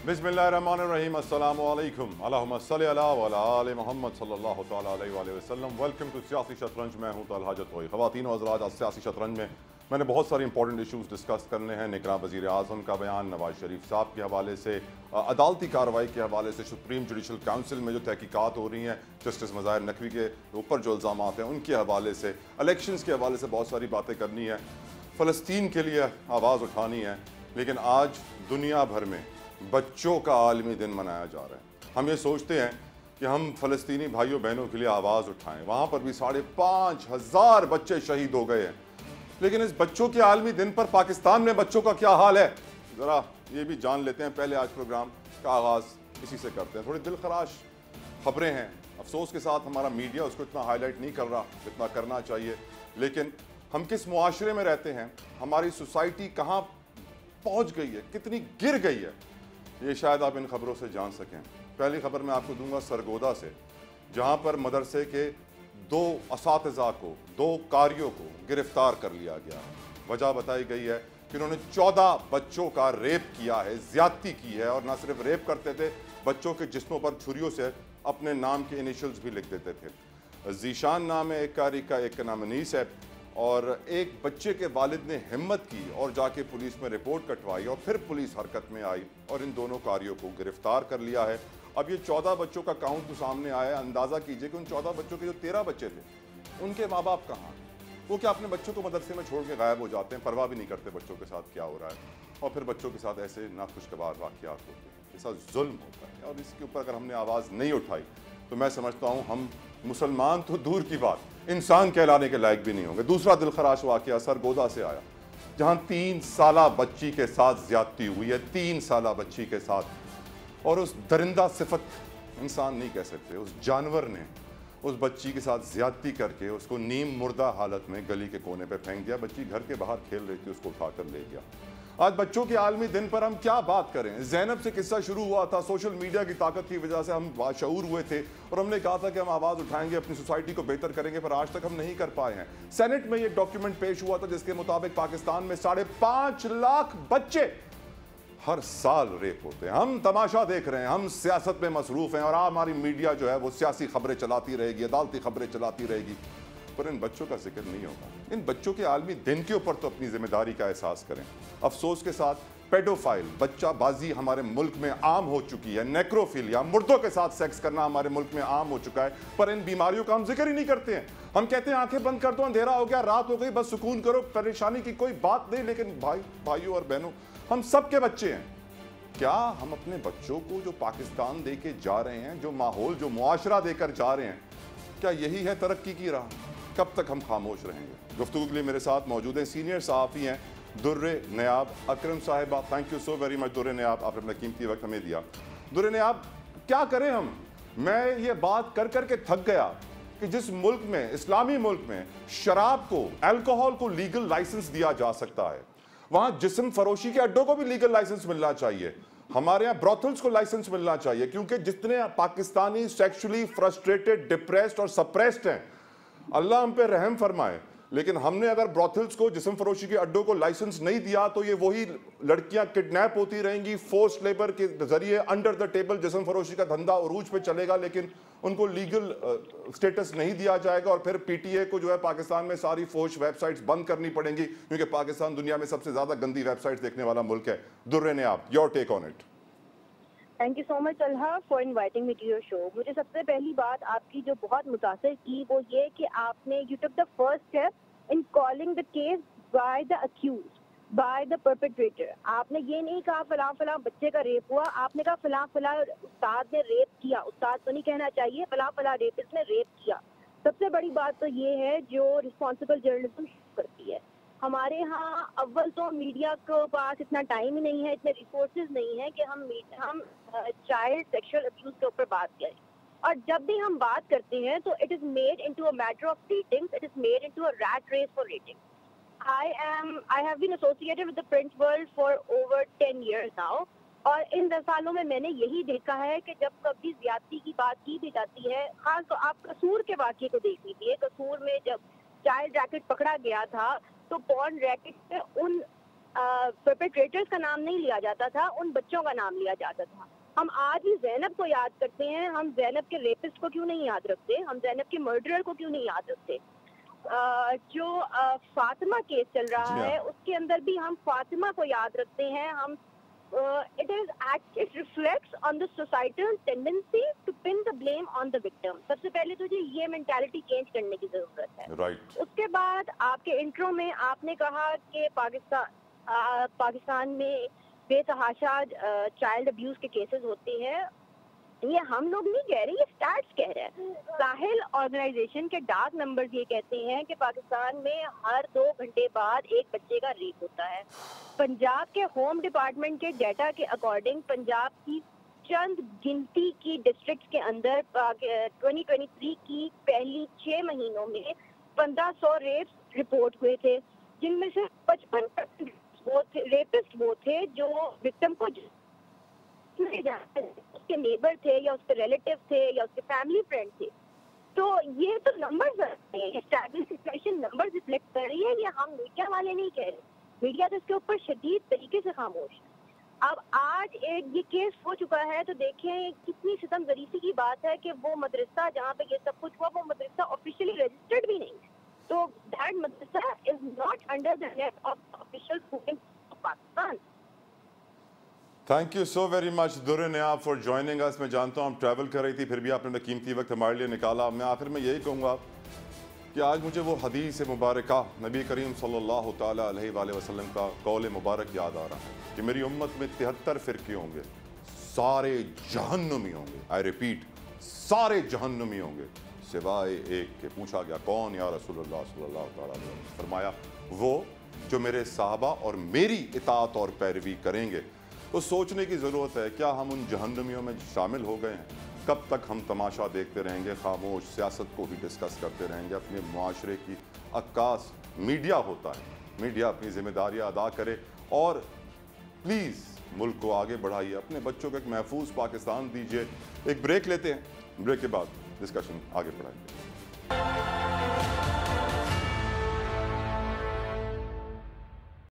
बिस्मिल्लाहिर्रहमानिर्रहीम अस्सलामु अलैकुम अल्लाहुम्मा सल्लि अला व अला आलि मोहम्मद सल्लल्लाहु तआला अलैहि वसल्लम। वेलकम टू सियासी शतरंज। मैं हूं तलहा जतोई। ख़वातीन व हज़रात, आज सियासी शतरंज में मैंने बहुत सारे इंपॉर्टेंट इशूज़ डिस्कस करने हैं। निगरां वज़ीर आज़म का बयान, नवाज शरीफ साहब के हवाले से, अदालती कार्रवाई के हवाले से, सुप्रीम जुडिशल काउंसिल में जो तहकीकात हो रही हैं जस्टिस मज़ाहिर नकवी के ऊपर जो इल्ज़ामात हैं उनके हवाले से, इलेक्शंस के हवाले से बहुत सारी बातें करनी है, फ़लस्तीन के लिए आवाज़ उठानी है। लेकिन आज दुनिया भर में बच्चों का आलमी दिन मनाया जा रहा है। हम ये सोचते हैं कि हम फ़लस्तीनी भाइयों बहनों के लिए आवाज़ उठाएं। वहाँ पर भी 5,500 बच्चे शहीद हो गए हैं। लेकिन इस बच्चों के आलमी दिन पर पाकिस्तान में बच्चों का क्या हाल है, ज़रा ये भी जान लेते हैं। पहले आज प्रोग्राम का आगाज़ इसी से करते हैं। थोड़ी दिल खराश ख़बरें हैं। अफसोस के साथ हमारा मीडिया उसको इतना हाईलाइट नहीं कर रहा जितना करना चाहिए। लेकिन हम किस मुआशरे में रहते हैं, हमारी सोसाइटी कहाँ पहुँच गई है, कितनी गिर गई है, ये शायद आप इन खबरों से जान सकें। पहली खबर मैं आपको दूंगा सरगोदा से, जहां पर मदरसे के 2 असातिज़ा को, 2 कारियों को गिरफ्तार कर लिया गया। वजह बताई गई है कि उन्होंने 14 बच्चों का रेप किया है, ज़्यादती की है। और ना सिर्फ रेप करते थे, बच्चों के जिस्मों पर छुरियों से अपने नाम के इनिशियल्स भी लिख देते थे। जीशान नाम है एक कारी का, एक का नाम अनीस है। और एक बच्चे के वालिद ने हिम्मत की और जाके पुलिस में रिपोर्ट कटवाई और फिर पुलिस हरकत में आई और इन दोनों कारियों को गिरफ्तार कर लिया है। अब ये 14 बच्चों का काउंट तो सामने आया है। अंदाज़ा कीजिए कि उन 14 बच्चों के जो 13 बच्चे थे उनके माँ बाप कहाँ? वो क्या अपने बच्चों को मदरसे में छोड़ के गायब हो जाते हैं, परवाह भी नहीं करते बच्चों के साथ क्या हो रहा है, और फिर बच्चों के साथ ऐसे नाखुशगवार वाक़यात होते हैं। ऐसा जुल्म होता है और इसके ऊपर अगर हमने आवाज़ नहीं उठाई तो मैं समझता हूँ हम मुसलमान तो दूर की बात, इंसान कहलाने के लायक भी नहीं होंगे। दूसरा दिलखराश वाक़या सरगोदा से आया, जहाँ 3 साला बच्ची के साथ ज्यादती हुई है। 3 साला बच्ची के साथ, और उस दरिंदा सिफत, इंसान नहीं कह सकते, उस जानवर ने उस बच्ची के साथ ज्यादती करके उसको नीम मुर्दा हालत में गली के कोने पे फेंक दिया। बच्ची घर के बाहर खेल रही थी, उसको उठाकर ले गया। आज बच्चों के आलमी दिन पर हम क्या बात करें? ज़ैनब से किस्सा शुरू हुआ था, सोशल मीडिया की ताकत की वजह से हम बाशऊर हुए थे और हमने कहा था कि हम आवाज़ उठाएंगे, अपनी सोसाइटी को बेहतर करेंगे, पर आज तक हम नहीं कर पाए हैं। सेनेट में ये डॉक्यूमेंट पेश हुआ था जिसके मुताबिक पाकिस्तान में 5.5 लाख बच्चे हर साल रेप होते हैं। हम तमाशा देख रहे हैं, हम सियासत में मसरूफ़ हैं और हमारी मीडिया जो है वो सियासी खबरें चलाती रहेगी, अदालती खबरें चलाती रहेगी, पर इन बच्चों का जिक्र नहीं होगा। इन बच्चों के आलमी दिन के ऊपर तो अपनी जिम्मेदारी का एहसास करें। अफसोस के साथ पेडोफाइल, बच्चाबाजी हमारे मुल्क में आम हो चुकी है। नेक्रोफिलिया, मुर्दों के साथ सेक्स करना हमारे मुल्क में आम हो चुका है, पर इन बीमारियों का हम जिक्र ही नहीं करते हैं। हम कहते हैं आंखें बंद कर दो, अंधेरा हो गया, रात हो गई, बस सुकून करो, परेशानी की कोई बात नहीं। लेकिन भाइयों और बहनों, हम सब के बच्चे हैं। क्या हम अपने बच्चों को जो पाकिस्तान दे के जा रहे हैं, जो माहौल, जो मुआशरा देकर जा रहे हैं, क्या यही है तरक्की की राह? कब तक हम खामोश रहेंगे? गुफ्तगू के लिए मेरे साथ मौजूद हैं सीनियर सहाफ़ी हैं दुर्रे नयाब अकरम साहिबा। Thank you so very much Durre Nayab, आपने अपना कीमती वक्त हमें दिया। दुर्रे नयाब, क्या करें हम? मैं ये बात कर कर के थक गया कि जिस मुल्क में, इस्लामी मुल्क में, शराब को, अल्कोहल को लीगल लाइसेंस दिया जा सकता है, वहाँ जिस्म फरोशी के अड्डों को भी लीगल लाइसेंस मिलना चाहिए। हमारे यहाँ ब्रोथल्स को लाइसेंस मिलना चाहिए, क्योंकि जितने पाकिस्तानी सेक्सुअली फ्रस्ट्रेटेड, डिप्रेस्ड और सप्रेस्ड हैं, अल्लाह हम पे रहम फरमाए। लेकिन हमने अगर ब्रोथल्स को, जिस्म फरोशी के अड्डों को लाइसेंस नहीं दिया तो ये वही लड़कियां किडनैप होती रहेंगी, फोर्स्ड लेबर के जरिए अंडर द टेबल जिस्म फरोशी का धंधा उरूज पे चलेगा, लेकिन उनको लीगल स्टेटस नहीं दिया जाएगा। और फिर पीटीए को जो है पाकिस्तान में सारी फोर्श वेबसाइट्स बंद करनी पड़ेंगी, क्योंकि पाकिस्तान दुनिया में सबसे ज्यादा गंदी वेबसाइट्स देखने वाला मुल्क है। दुर्रे ने आप, your take on it. Thank you so much Talha for inviting me to your show. मुझे सबसे पहली बात आपकी जो बहुत मुतासिर की वो ये कि आपने you took the first step in calling the case by the accused, by the perpetrator. आपने ये नहीं कहा फलां फलां बच्चे का रेप हुआ, आपने कहा फलां फलां उस्ताद ने रेप किया। उस्ताद तो नहीं कहना चाहिए, फलां फलां रेपिस्ट ने रेप किया। सबसे बड़ी बात तो ये है जो रिस्पॉन्सिबल जर्नलिज्म करती है। हमारे यहाँ अव्वल तो मीडिया के पास इतना टाइम ही नहीं है, इतने रिसोर्सेज नहीं है कि हम चाइल्ड सेक्सुअल अब्यूज के ऊपर बात करें। और जब भी हम बात करते हैं तो it is made into a matter of ratings, it is made into a rat race for rating. I have been associated with the print world for over 10 years now, और इन 10 सालों में मैंने यही देखा है कि जब कभी ज्यादती की बात की भी जाती है, खास तो आप कसूर के वाक़ये को देख लीजिए। कसूर में जब चाइल्ड रैकेट पकड़ा गया था तो पॉर्न रैकेट पे उन परपेट्रेटर्स का नाम नहीं लिया जाता था, उन बच्चों का नाम लिया जाता था. हम आज भी ज़ैनब को याद करते हैं, हम ज़ैनब के रेपिस्ट को क्यों नहीं याद रखते, हम ज़ैनब के मर्डरर को क्यों नहीं याद रखते. जो फातिमा केस चल रहा है उसके अंदर भी हम फातिमा को याद रखते हैं. हम it reflects on the societal tendency to pin the blame on the victim. सबसे पहले तो ये मेंटालिटी चेंज करने की जरूरत है. राइट. उसके बाद आपके इंट्रो में आपने कहा कि पाकिस्तान में बेतहाशा चाइल्ड अब्यूज के केसेस होते हैं. ये हम लोग नहीं कह रहे, ये स्टैट्स कह रहे हैं. साहिल ऑर्गेनाइजेशन के डार्क नंबर्स ये कहते हैं कि पाकिस्तान में हर 2 घंटे बाद एक बच्चे का रेप होता है. पंजाब के होम डिपार्टमेंट के डेटा के अकॉर्डिंग पंजाब की चंद गिनती की डिस्ट्रिक्ट्स के अंदर 2023 की पहली 6 महीनों में 1500 रेप्स रिपोर्ट हुए थे, जिनमें से 55% रेपिस्ट वो थे जो विक्टिम को उसके नेबर थे या उसके रिलेटिव थे या उसके फैमिली फ्रेंड थे. तो ये तो numbers establish situation numbers reflect कर रही है. ये हम मीडिया वाले नहीं कह रहे. मीडिया तो इसके ऊपर शदीद तरीके से खामोश है. अब आज एक ये केस हो चुका है तो देखें कितनी सितमगरीसी की बात है कि वो मदरसा जहाँ पे ये सब कुछ हुआ वो मदरसा ऑफिशियली रजिस्टर्ड भी नहीं है. तो that madrasa is not under the net of official schooling of Pakistan. Thank you so very much Durre Nayab for joining us. मैं जानता हूँ आप ट्रैवल कर रही थी, फिर भी आपने कीमती वक्त हमारे लिए निकाला. मैं आखिर में यही कहूँगा कि आज मुझे वो हदीस मुबारक नबी करीम सल्लल्लाहु ताला अलैहि वसल्लम का कौल मुबारक याद आ रहा है कि मेरी उम्मत में 73 फ़िरके होंगे, सारे जहन्नुमी होंगे. आई रिपीट, सारे जहन्नुमी होंगे सिवाय एक के. पूछा गया कौन या रसूलुल्लाह सल्लल्लाहु ताला अलैहि वसल्लम. फरमाया वो जो मेरे साहबा और मेरी इताअत और पैरवी करेंगे. तो सोचने की ज़रूरत है, क्या हम उन जहन्नुमियों में शामिल हो गए हैं? कब तक हम तमाशा देखते रहेंगे, खामोश सियासत को ही डिस्कस करते रहेंगे? अपने मुआशरे की अक्कास मीडिया होता है, मीडिया अपनी जिम्मेदारियां अदा करे और प्लीज़ मुल्क को आगे बढ़ाइए, अपने बच्चों को एक महफूज पाकिस्तान दीजिए. एक ब्रेक लेते हैं, ब्रेक के बाद डिस्कशन आगे बढ़ाएंगे.